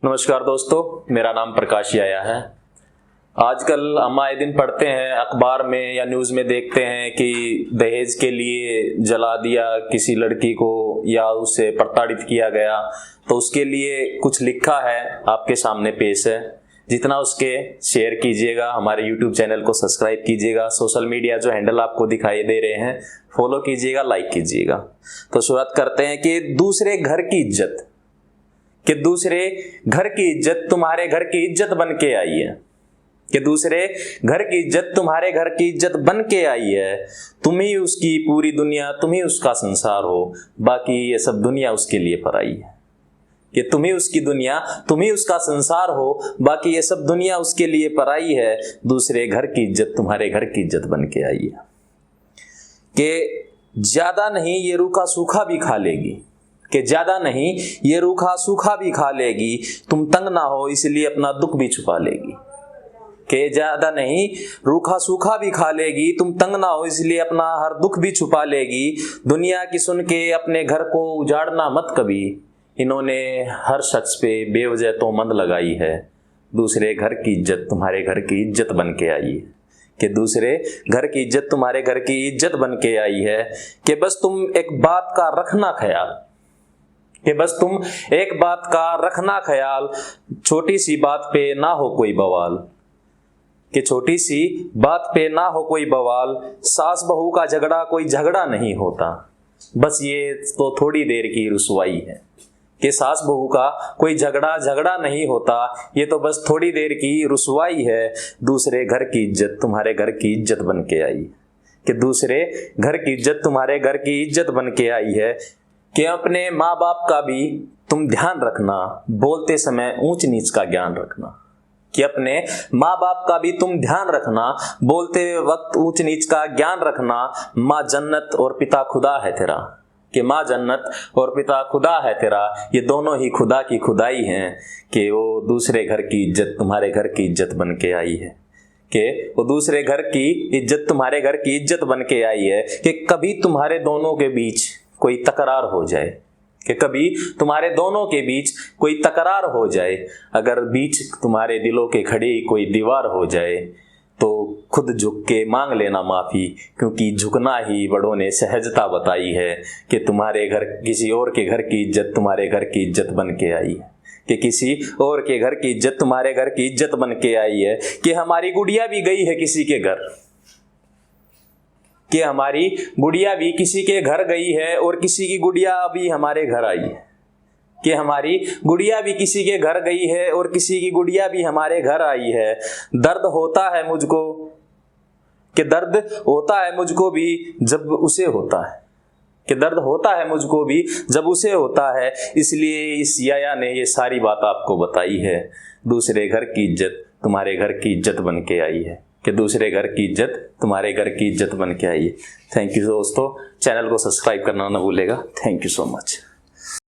नमस्कार दोस्तों, मेरा नाम प्रकाश आया है। आजकल हम आए दिन पढ़ते हैं अखबार में या न्यूज़ में, देखते हैं कि दहेज के लिए जला दिया किसी लड़की को या उसे प्रताड़ित किया गया। तो उसके लिए कुछ लिखा है, आपके सामने पेश है। जितना उसके शेयर कीजिएगा, हमारे YouTube चैनल को सब्सक्राइब कीजिएगा, सोशल मीडिया जो हैंडल आपको दिखाई दे रहे हैं फॉलो कीजिएगा, लाइक कीजिएगा। तो शुरुआत करते हैं कि दूसरे घर की इज्जत, कि दूसरे घर की इज्जत तुम्हारे घर की इज्जत बन के आई है, कि दूसरे घर की इज्जत तुम्हारे घर की इज्जत बन के आई है। तुम ही उसकी पूरी दुनिया, तुम ही उसका संसार हो, बाकी ये सब दुनिया उसके लिए पराई है। कि तुम ही उसकी दुनिया, तुम ही उसका संसार हो, बाकी ये सब दुनिया उसके लिए पराई है। दूसरे घर की इज्जत तुम्हारे घर की इज्जत बन के आई है। कि ज्यादा नहीं ये रूखा सूखा भी खा लेगी, कि ज्यादा नहीं ये रूखा सूखा भी खा लेगी। तुम तंग ना हो इसलिए अपना दुख भी छुपा लेगी। कि ज्यादा नहीं रूखा सूखा भी खा लेगी, तुम तंग ना हो इसलिए अपना हर दुख भी छुपा लेगी। दुनिया की सुन के अपने घर को उजाड़ना मत कभी, इन्होंने हर शख्स पे बेवजह तो मंद लगाई है। दूसरे घर की इज्जत तुम्हारे घर की इज्जत बन के आई है। कि दूसरे घर की इज्जत तुम्हारे घर की इज्जत बन के आई है। कि बस तुम एक बात का रखना ख्याल, कि बस तुम एक बात का रखना ख्याल, छोटी सी बात पे ना हो कोई बवाल। कि छोटी सी बात पे ना हो कोई बवाल, सास बहू का झगड़ा कोई झगड़ा नहीं होता, बस ये तो थोड़ी देर की रुसवाई है। कि सास बहू का कोई झगड़ा नहीं होता, ये तो बस थोड़ी देर की रुसवाई है। दूसरे घर की इज्जत तुम्हारे घर की इज्जत बन के आई, कि दूसरे घर की इज्जत तुम्हारे घर की इज्जत बन के आई है। कि अपने माँ बाप का भी तुम ध्यान रखना, बोलते समय ऊंच नीच का ज्ञान रखना। कि अपने माँ बाप का भी तुम ध्यान रखना, बोलते वक्त ऊंच नीच का ज्ञान रखना। माँ जन्नत और पिता खुदा है तेरा, कि माँ जन्नत और पिता खुदा है तेरा, ये दोनों ही खुदा की खुदाई हैं। कि वो दूसरे घर की इज्जत तुम्हारे घर की इज्जत बन के आई है। कि वो दूसरे घर की इज्जत तुम्हारे घर की इज्जत बन के आई है। कि कभी तुम्हारे दोनों के बीच कोई तकरार हो जाए, कि कभी तुम्हारे दोनों के बीच कोई तकरार हो जाए, अगर बीच तुम्हारे दिलों के खड़ी कोई दीवार हो जाए, तो खुद झुक के मांग लेना माफ़ी, क्योंकि झुकना ही बड़ों ने सहजता बताई है। कि तुम्हारे घर किसी और के घर की इज्जत तुम्हारे घर की इज्जत बन के आई है। कि किसी और के घर की इज्जत तुम्हारे घर की इज्जत बन के आई है। कि हमारी गुड़िया भी गई है किसी के घर, कि हमारी गुड़िया भी किसी के घर गई है और किसी की गुड़िया अभी हमारे घर आई है। कि हमारी गुड़िया भी किसी के घर गई है और किसी की गुड़िया भी हमारे घर आई है। दर्द होता है मुझको, कि दर्द होता है मुझको भी जब उसे होता है, कि दर्द होता है मुझको भी जब उसे होता है। इसलिए इस याया ने ये सारी बात आपको बताई है। दूसरे घर की इज्जत तुम्हारे घर की इज्जत बन के आई है। कि दूसरे घर की इज्जत तुम्हारे घर की इज्जत बन के आई है। थैंक यू दोस्तों, चैनल को सब्सक्राइब करना ना भूलेगा। Thank you so much.